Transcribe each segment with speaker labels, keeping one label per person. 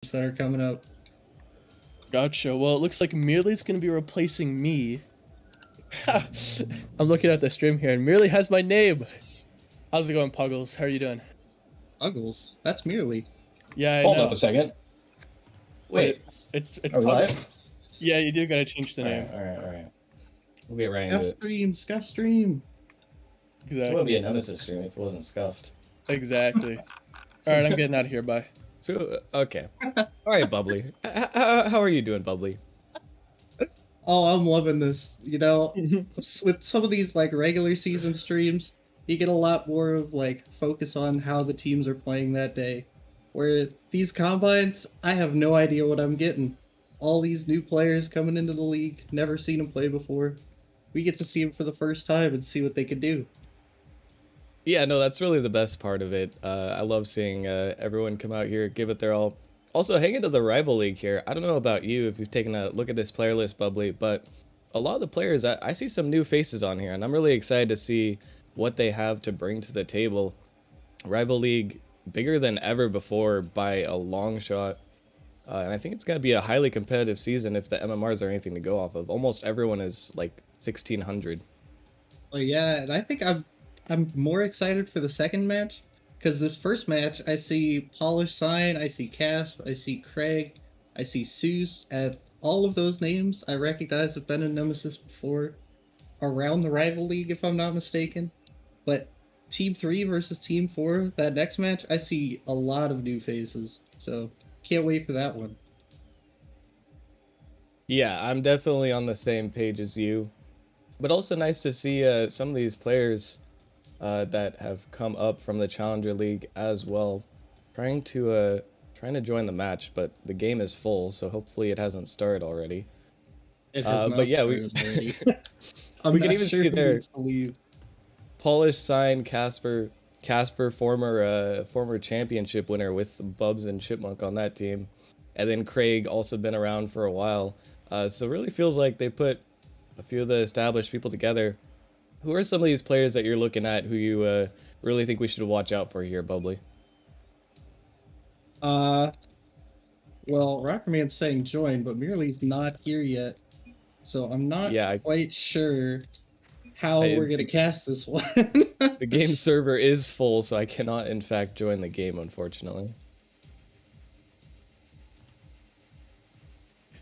Speaker 1: streams that are coming up.
Speaker 2: Gotcha. Well, it looks like Merely's going to be replacing me. I'm looking at the stream here, and Merely has my name. How's it going, Puggles? How are you doing?
Speaker 1: Puggles? That's Merely.
Speaker 2: Yeah, I
Speaker 3: Hold
Speaker 2: know.
Speaker 3: up a second. Wait.
Speaker 2: It's
Speaker 3: Are we
Speaker 2: Puggles.
Speaker 3: live?
Speaker 2: Yeah, you do gotta change the name.
Speaker 3: All right. We'll get right into it.
Speaker 1: Scuff stream.
Speaker 3: It wouldn't
Speaker 2: Exactly.
Speaker 3: be a Nemesis stream if it wasn't scuffed.
Speaker 2: Exactly. All right, I'm getting out of here. Bye.
Speaker 4: So, okay. All right, Bubbly. How are you doing, Bubbly?
Speaker 1: Oh, I'm loving this. You know, with some of these like regular season streams, you get a lot more of like focus on how the teams are playing that day. Where these combines, I have no idea what I'm getting. All these new players coming into the league, never seen them play before. We get to see them for the first time and see what they can do.
Speaker 4: Yeah, no, that's really the best part of it. I love seeing everyone come out here, give it their all. Also, hang into the rival league here. I don't know about you if you've taken a look at this player list, Bubbly, but a lot of the players, I see some new faces on here, and I'm really excited to see what they have to bring to the table. Rival league, bigger than ever before by a long shot. And I think it's going to be a highly competitive season if the MMRs are anything to go off of. Almost everyone is like 1600.
Speaker 1: Well, yeah, and I think I'm more excited for the second match, because this first match, I see Polish Sign, I see Casp, I see Craig, I see Seuss, and all of those names I recognize have been in Nemesis before, around the rival league if I'm not mistaken. But Team 3 versus Team 4, that next match, I see a lot of new faces, so can't wait for that one.
Speaker 4: Yeah, I'm definitely on the same page as you. But also nice to see some of these players that have come up from the Challenger League as well, trying to join the match, but the game is full, so hopefully it hasn't started already.
Speaker 1: It has not
Speaker 4: but yeah,
Speaker 1: started already. I'm
Speaker 4: we can
Speaker 1: not
Speaker 4: even
Speaker 1: sure
Speaker 4: see
Speaker 1: who
Speaker 4: there.
Speaker 1: needs to leave.
Speaker 4: Polish Sign, Casper, former championship winner with Bubs and Chipmunk on that team, and then Craig also been around for a while. So it really feels like they put a few of the established people together. Who are some of these players that you're looking at who you really think we should watch out for here, Bubbly?
Speaker 1: Well, Rockerman's saying join, but Merely's not here yet, so I'm not quite sure how we're gonna cast this one.
Speaker 4: The game server is full, so I cannot, in fact, join the game, unfortunately.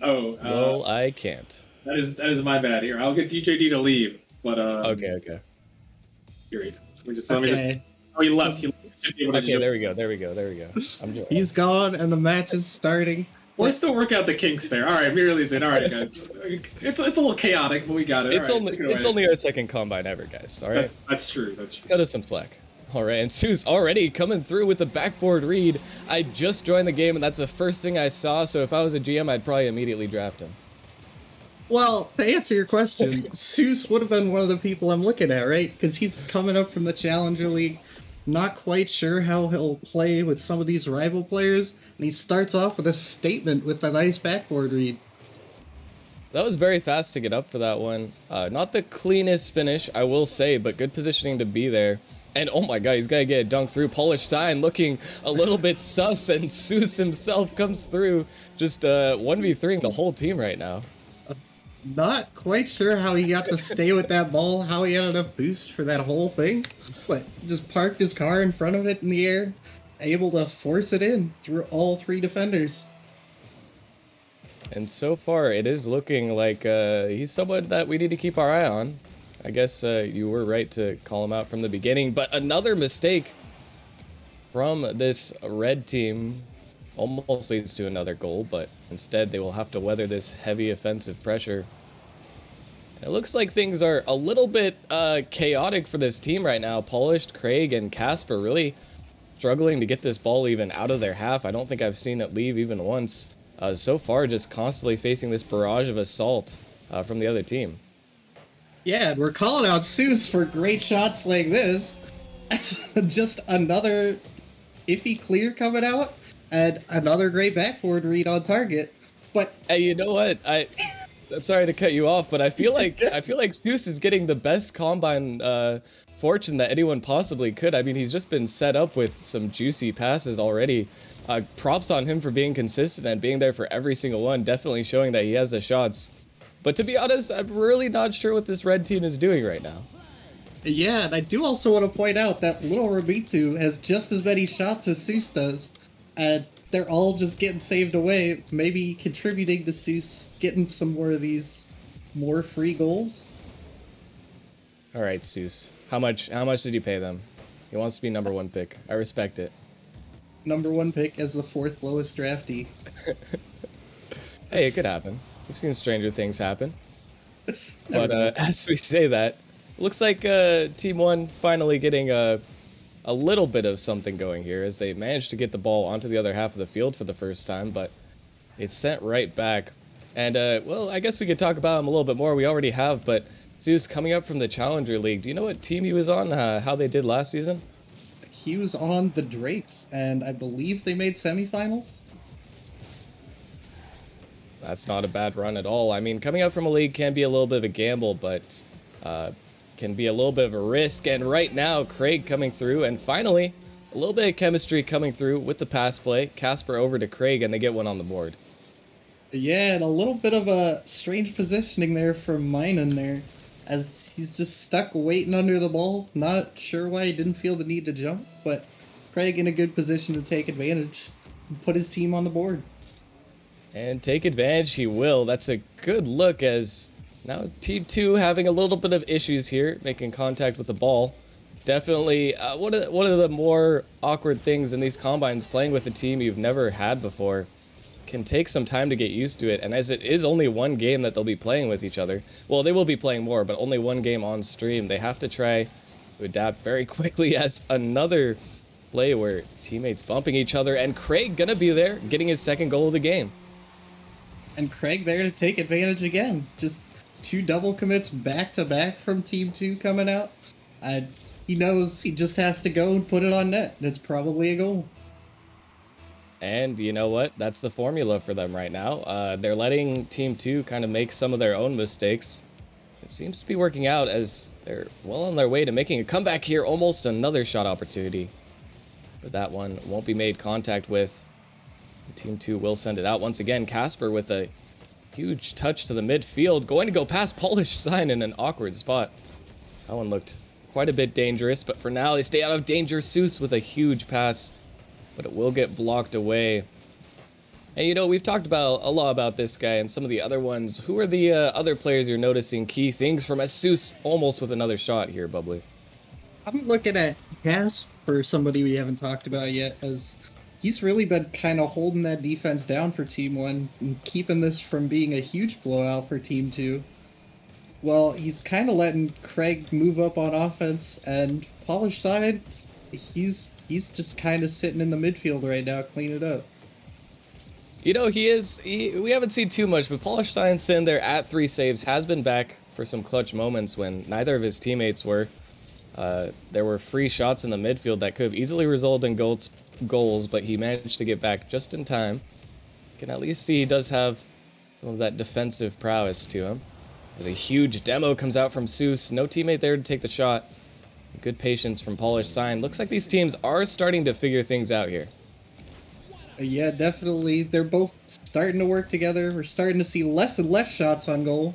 Speaker 5: Oh,
Speaker 4: well, I can't.
Speaker 5: That is my bad. Here, I'll get DJD to leave, but
Speaker 4: okay.
Speaker 5: Here, let me just. Oh, he left. He should be able to
Speaker 4: okay, there we go. I'm joining.
Speaker 1: He's gone, and the match is starting.
Speaker 5: We're still working out the kinks there. All right, Merely's in. All right, guys. It's a little chaotic, but we got it.
Speaker 4: It's
Speaker 5: all right,
Speaker 4: it's only our second combine ever, guys. All right.
Speaker 5: That's true.
Speaker 4: Cut us some slack. All right, and Sue's already coming through with the backboard read. I just joined the game, and that's the first thing I saw. So if I was a GM, I'd probably immediately draft him.
Speaker 1: Well, to answer your question, Seuss would have been one of the people I'm looking at, right? Because he's coming up from the Challenger League. Not quite sure how he'll play with some of these rival players, and he starts off with a statement with a nice backboard read.
Speaker 4: That was very fast to get up for that one. Not the cleanest finish, I will say, but good positioning to be there. And oh my god, he's got to get it dunked through. Polish Sign looking a little bit sus, and Seuss himself comes through, just 1v3ing the whole team right now.
Speaker 1: Not quite sure how he got to stay with that ball, how he had enough boost for that whole thing, but just parked his car in front of it in the air, able to force it in through all three defenders.
Speaker 4: And so far, it is looking like he's someone that we need to keep our eye on. I guess you were right to call him out from the beginning, but another mistake from this red team almost leads to another goal, but instead they will have to weather this heavy offensive pressure. It looks like things are a little bit chaotic for this team right now. Polished, Craig, and Casper really struggling to get this ball even out of their half. I don't think I've seen it leave even once. So far, just constantly facing this barrage of assault from the other team.
Speaker 1: Yeah, and we're calling out Seuss for great shots like this. Just another iffy clear coming out, and another great backboard read on target. But
Speaker 4: hey, you know what? Sorry to cut you off, but I feel like Seuss is getting the best combine fortune that anyone possibly could. I mean, he's just been set up with some juicy passes already. Props on him for being consistent and being there for every single one, definitely showing that he has the shots. But to be honest, I'm really not sure what this red team is doing right now.
Speaker 1: Yeah, and I do also want to point out that little Rabitu has just as many shots as Seuss does, and they're all just getting saved away, maybe contributing to Seuss getting some more of these more free goals.
Speaker 4: All right, Seuss. How much did you pay them? He wants to be number 1 pick. I respect it.
Speaker 1: Number 1 pick as the 4th lowest draftee.
Speaker 4: Hey, it could happen. We've seen stranger things happen. But as we say that, looks like Team 1 finally getting a little bit of something going here as they managed to get the ball onto the other half of the field for the first time, but it's sent right back. And, well, I guess we could talk about him a little bit more. We already have, but Zeus coming up from the Challenger League. Do you know what team he was on, how they did last season?
Speaker 1: He was on the Drakes, and I believe they made semifinals.
Speaker 4: That's not a bad run at all. I mean, coming up from a league can be a little bit of a gamble, but can be a little bit of a risk. And right now, Craig coming through, and finally, a little bit of chemistry coming through with the pass play. Casper over to Craig, and they get one on the board.
Speaker 1: Yeah, and a little bit of a strange positioning there from Minen there, as he's just stuck waiting under the ball. Not sure why he didn't feel the need to jump, but Craig in a good position to take advantage and put his team on the board.
Speaker 4: And take advantage he will. That's a good look as now Team 2 having a little bit of issues here, making contact with the ball. Definitely one of the more awkward things in these combines, playing with a team you've never had before. Can take some time to get used to it, and as it is only one game that they'll be playing with each other, well, they will be playing more, but only one game on stream, they have to try to adapt very quickly as another play where teammates bumping each other, and Craig gonna be there, getting his 2nd goal of the game.
Speaker 1: And Craig there to take advantage again. Just 2 double commits back to back from Team 2 coming out. He knows he just has to go and put it on net. It's probably a goal.
Speaker 4: And you know what? That's the formula for them right now. They're letting Team 2 kind of make some of their own mistakes. It seems to be working out as they're well on their way to making a comeback here. Almost another shot opportunity. But that one won't be made contact with. Team 2 will send it out once again. Casper with a huge touch to the midfield. Going to go past Polish Sign in an awkward spot. That one looked quite a bit dangerous, but for now they stay out of danger. Seuss with a huge pass, but it will get blocked away. And you know, we've talked about a lot about this guy and some of the other ones. Who are the other players you're noticing key things from? As Seuss almost with another shot here, Bubbly.
Speaker 1: I'm looking at Cas for somebody we haven't talked about yet, as he's really been kind of holding that defense down for Team 1 and keeping this from being a huge blowout for Team 2. Well, he's kind of letting Craig move up on offense, and Polish Side, he's just kind of sitting in the midfield right now, cleaning it up.
Speaker 4: You know, we haven't seen too much, but Polish Sign sitting there at 3 saves, has been back for some clutch moments when neither of his teammates were. There were free shots in the midfield that could have easily resulted in goals, but he managed to get back just in time. You can at least see he does have some of that defensive prowess to him. As a huge demo comes out from Seuss, no teammate there to take the shot. Good patience from Polish Sign. Looks like these teams are starting to figure things out here.
Speaker 1: Yeah, definitely. They're both starting to work together. We're starting to see less and less shots on goal.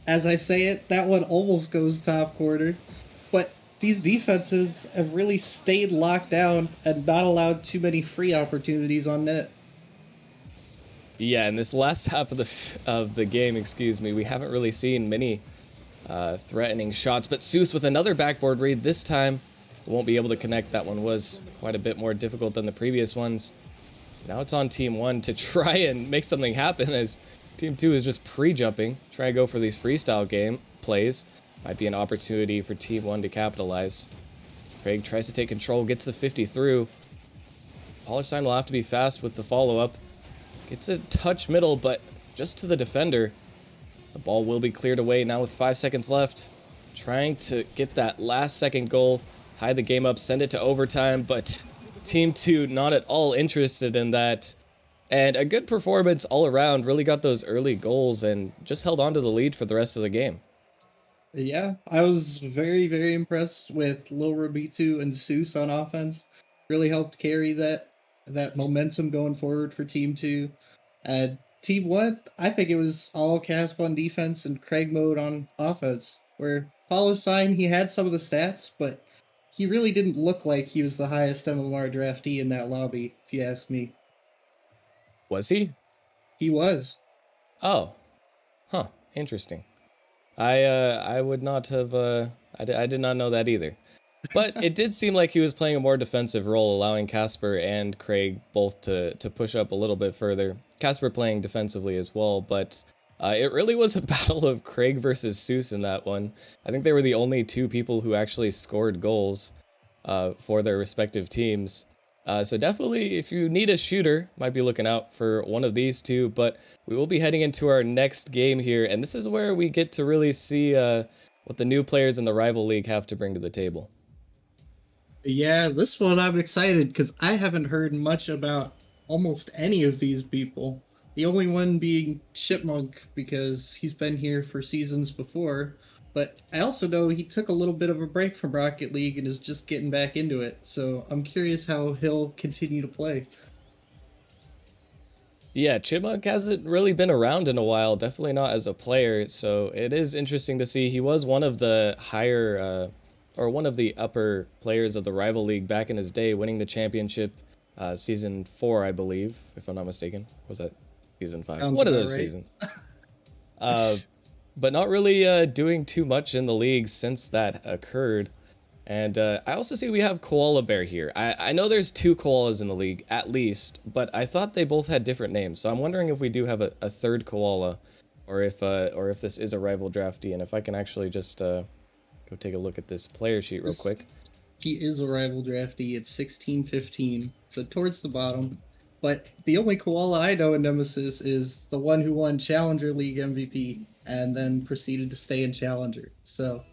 Speaker 1: As I say it, that one almost goes top corner. But these defenses have really stayed locked down and not allowed too many free opportunities on net.
Speaker 4: Yeah, in this last half of the game, we haven't really seen many threatening shots. But Seuss with another backboard read this time. Won't be able to connect. That one was quite a bit more difficult than the previous ones. Now it's on Team 1 to try and make something happen as Team 2 is just pre-jumping. Try to go for these freestyle game plays. Might be an opportunity for Team 1 to capitalize. Craig tries to take control, gets the 50 through. Polish Sign will have to be fast with the follow-up. Gets a touch middle, but just to the defender. The ball will be cleared away now with 5 seconds left. Trying to get that last second goal, tie the game up, send it to overtime, but Team 2 not at all interested in that. And a good performance all around, really got those early goals and just held on to the lead for the rest of the game.
Speaker 1: Yeah, I was very, very impressed with Lil Rabitu and Seuss on offense. Really helped carry that that momentum going forward for Team 2. Team 1, I think it was all Casp on defense and Craig mode on offense, where Paulo Sign, he had some of the stats, but he really didn't look like he was the highest MMR draftee in that lobby, if you ask me.
Speaker 4: Was he?
Speaker 1: He was.
Speaker 4: Oh. Huh. Interesting. I would not have I did not know that either. But it did seem like he was playing a more defensive role, allowing Casper and Craig both to push up a little bit further. Casper playing defensively as well, but it really was a battle of Craig versus Seuss in that one. I think they were the only two people who actually scored goals for their respective teams. So definitely, if you need a shooter, might be looking out for one of these two. But we will be heading into our next game here, and this is where we get to really see what the new players in the rival league have to bring to the table.
Speaker 1: Yeah, this one I'm excited because I haven't heard much about almost any of these people. The only one being Chipmunk because he's been here for seasons before. But I also know he took a little bit of a break from Rocket League and is just getting back into it. So I'm curious how he'll continue to play.
Speaker 4: Yeah, Chipmunk hasn't really been around in a while, definitely not as a player, so it is interesting to see. He was one of the higher, or one of the upper players of the rival league back in his day, winning the championship season 4, I believe, if I'm not mistaken. Was that season 5?
Speaker 1: Sounds
Speaker 4: One of
Speaker 1: about
Speaker 4: those
Speaker 1: right.
Speaker 4: seasons. But not really doing too much in the league since that occurred. And I also see we have Koala Bear here. I know there's 2 koalas in the league, at least, but I thought they both had different names. So I'm wondering if we do have a third koala, or if this is a rival draftee, and if I can actually just go take a look at this player sheet real quick.
Speaker 1: He is a rival draftee. It's 16-15, so towards the bottom. But the only koala I know in Nemesis is the one who won Challenger League MVP and then proceeded to stay in Challenger. So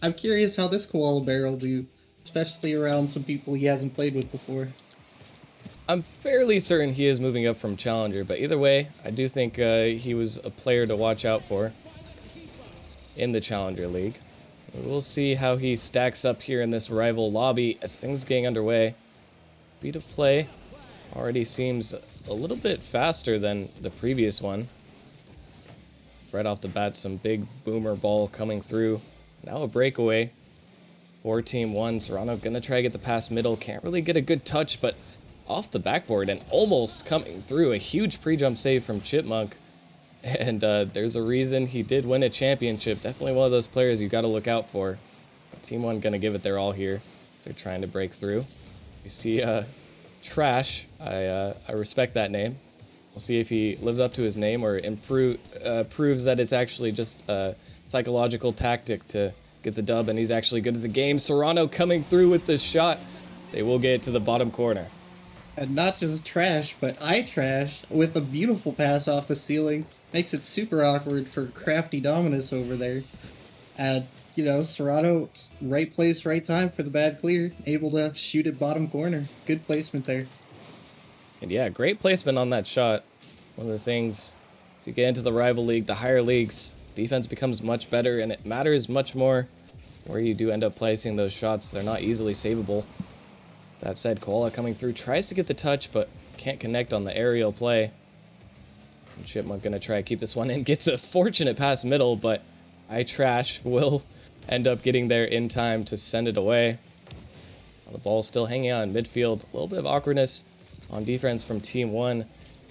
Speaker 1: I'm curious how this koala bear will do, especially around some people he hasn't played with before.
Speaker 4: I'm fairly certain he is moving up from Challenger, but either way, I do think he was a player to watch out for in the Challenger League. We'll see how he stacks up here in this rival lobby as things getting underway. Speed of play already seems a little bit faster than the previous one. Right off the bat, some big boomer ball coming through. Now a breakaway for Team 1. Serrano gonna try to get the pass middle. Can't really get a good touch, but off the backboard and almost coming through. A huge pre-jump save from Chipmunk. And there's a reason he did win a championship. Definitely one of those players you got to look out for. Team 1 going to give it their all here. They're trying to break through. You see Trash. I respect that name. We'll see if he lives up to his name or proves that it's actually just a psychological tactic to get the dub, and he's actually good at the game. Serrano coming through with this shot. They will get it to the bottom corner.
Speaker 1: And not just Trash, but iTrash with a beautiful pass off the ceiling. Makes it super awkward for Crafty Dominus over there. Serrano, right place, right time for the bad clear. Able to shoot at bottom corner. Good placement there.
Speaker 4: And yeah, great placement on that shot. One of the things, as you get into the rival league, the higher leagues, defense becomes much better, and it matters much more where you do end up placing those shots. They're not easily savable. That said, Koala coming through, tries to get the touch, but can't connect on the aerial play. And Chipmunk gonna try to keep this one in. Gets a fortunate pass middle, but iTrash will end up getting there in time to send it away. The ball still hanging out in midfield. A little bit of awkwardness on defense from Team 1.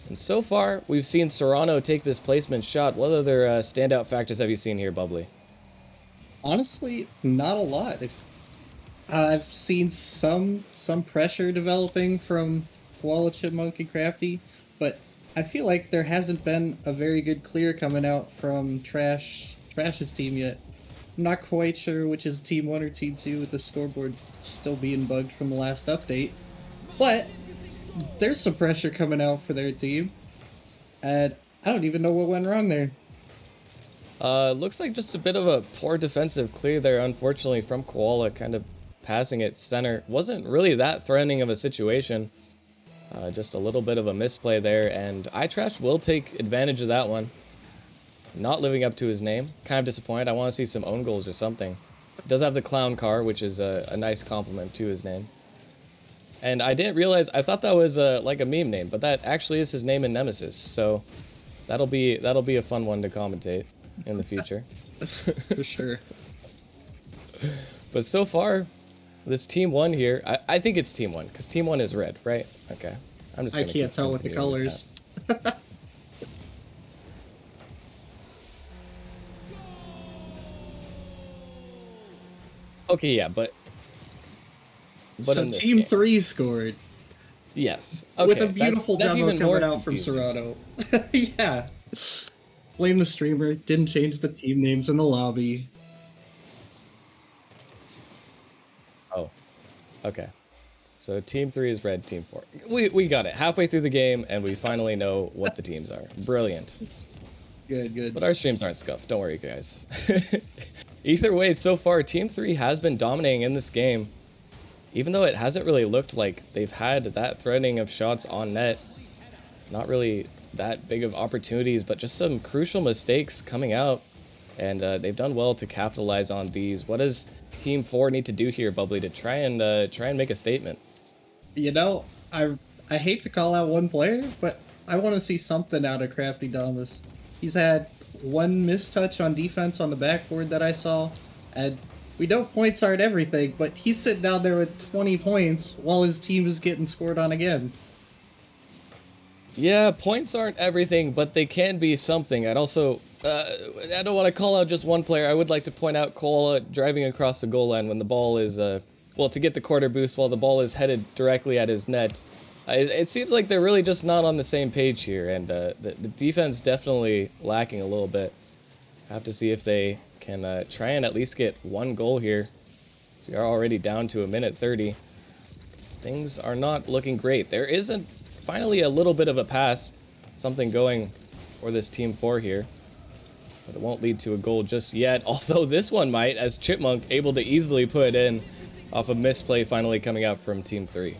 Speaker 4: And so far, we've seen Serrano take this placement shot. What other standout factors have you seen here, Bubbly?
Speaker 1: Honestly, not a lot. I've seen some pressure developing from Koala, Chipmunk, and Crafty, but I feel like there hasn't been a very good clear coming out from Trash's team yet. I'm not quite sure which is Team 1 or Team 2 with the scoreboard still being bugged from the last update, but there's some pressure coming out for their team, and I don't even know what went wrong there.
Speaker 4: Looks like just a bit of a poor defensive clear there, unfortunately, from Koala, kind of passing it center. Wasn't really that threatening of a situation. Just a little bit of a misplay there, and iTrash will take advantage of that one. Not living up to his name. Kind of disappointed. I want to see some own goals or something. Does have the clown car, which is a nice compliment to his name. And I didn't realize, I thought that was like a meme name, but that actually is his name in Nemesis. So that'll be a fun one to commentate in the future.
Speaker 1: For sure.
Speaker 4: But so far, this Team 1 here, I think it's Team 1, because Team 1 is red, right? Okay. I'm just
Speaker 1: I
Speaker 4: gonna
Speaker 1: can't
Speaker 4: keep
Speaker 1: tell with the
Speaker 4: continuing
Speaker 1: colors.
Speaker 4: Okay, yeah, but
Speaker 1: So
Speaker 4: in this
Speaker 1: Team
Speaker 4: game,
Speaker 1: 3 scored.
Speaker 4: yes. Okay,
Speaker 1: With a beautiful
Speaker 4: that's
Speaker 1: demo
Speaker 4: even more
Speaker 1: coming out from
Speaker 4: confusing.
Speaker 1: Serato. Yeah. Blame the streamer. Didn't change the team names in the lobby.
Speaker 4: Oh, okay. So Team 3 is red, Team 4. We got it. Halfway through the game, and we finally know what the teams are. Brilliant.
Speaker 1: Good, good.
Speaker 4: But our streams aren't scuffed. Don't worry, guys. Either way, so far, Team 3 has been dominating in this game. Even though it hasn't really looked like they've had that threatening of shots on net. Not really that big of opportunities, but just some crucial mistakes coming out. And they've done well to capitalize on these. What does Team 4 need to do here, Bubbly, to try and make a statement?
Speaker 1: You know, I hate to call out one player, but I want to see something out of Crafty Damas. He's had one mistouch on defense on the backboard that I saw, and we know points aren't everything, but he's sitting down there with 20 points while his team is getting scored on again.
Speaker 4: Yeah, points aren't everything, but they can be something. I'd also, I don't want to call out just one player. I would like to point out Cole driving across the goal line when the ball is, well, to get the quarter boost while the ball is headed directly at his net. It seems like they're really just not on the same page here, and the defense definitely lacking a little bit. Have to see if they can try and at least get one goal here. We are already down to 1:30. Things are not looking great. There isn't finally a little bit of a pass, something going for this Team 4 here. But it won't lead to a goal just yet, although this one might, as Chipmunk able to easily put it in off a misplay finally coming out from Team 3.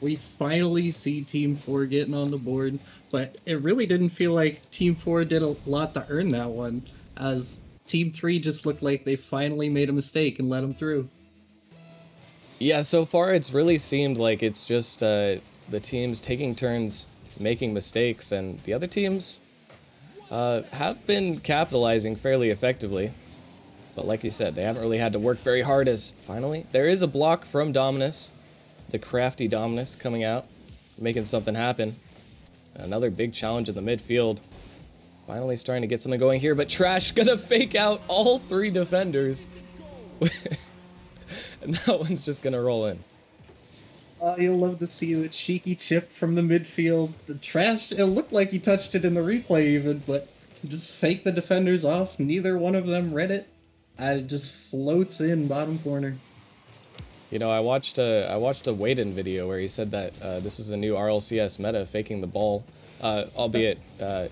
Speaker 1: We finally see Team 4 getting on the board, but it really didn't feel like Team 4 did a lot to earn that one, as Team 3 just looked like they finally made a mistake and let them through.
Speaker 4: Yeah, so far it's really seemed like it's just the teams taking turns making mistakes, and the other teams have been capitalizing fairly effectively. But like you said, they haven't really had to work very hard, as finally there is a block from Dominus. The crafty Dominus coming out, making something happen. Another big challenge in the midfield. Finally starting to get something going here, but Trash gonna fake out all three defenders. And that one's just gonna roll in.
Speaker 1: You'll love to see the cheeky chip from the midfield. The Trash, it looked like he touched it in the replay even, but just fake the defenders off. Neither one of them read it. It just floats in bottom corner.
Speaker 4: You know, I watched a Waden video where he said that this was a new RLCS meta, faking the ball. Albeit,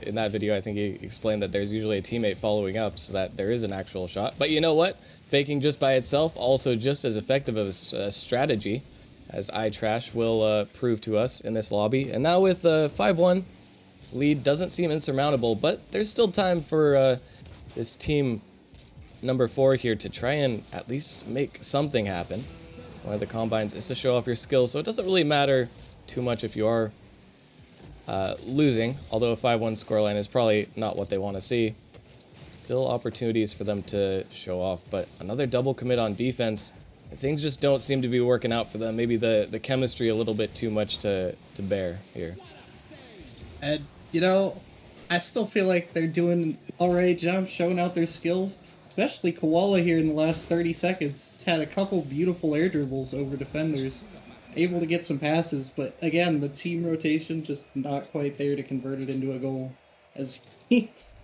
Speaker 4: in that video, I think he explained that there's usually a teammate following up so that there is an actual shot. But you know what? Faking just by itself, also just as effective of a strategy, as iTrash will prove to us in this lobby. And now with 5-1, lead doesn't seem insurmountable, but there's still time for this team number 4 here to try and at least make something happen. One of the combines is to show off your skills, so it doesn't really matter too much if you are losing, although a 5-1 scoreline is probably not what they want to see. Still opportunities for them to show off, but another double commit on defense. Things just don't seem to be working out for them. Maybe the chemistry a little bit too much to bear here.
Speaker 1: And, you know, I still feel like they're doing an alright job showing out their skills. Especially Koala here in the last 30 seconds. Had a couple beautiful air dribbles over defenders. Able to get some passes, but again, the team rotation just not quite there to convert it into a goal. As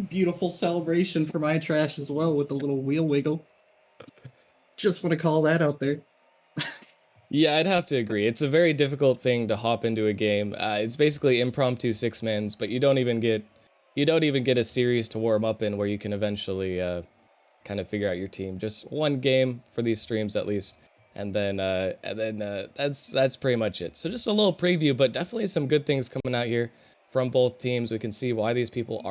Speaker 1: beautiful celebration for my trash as well with the little wheel wiggle. Just want to call that out there.
Speaker 4: Yeah, I'd have to agree. It's a very difficult thing to hop into a game. It's basically impromptu 6-mans, but you don't even get a series to warm up in where you can eventually kind of figure out your team. Just one game for these streams at least, and then that's pretty much it. So just a little preview, but definitely some good things coming out here from both teams. We can see why these people are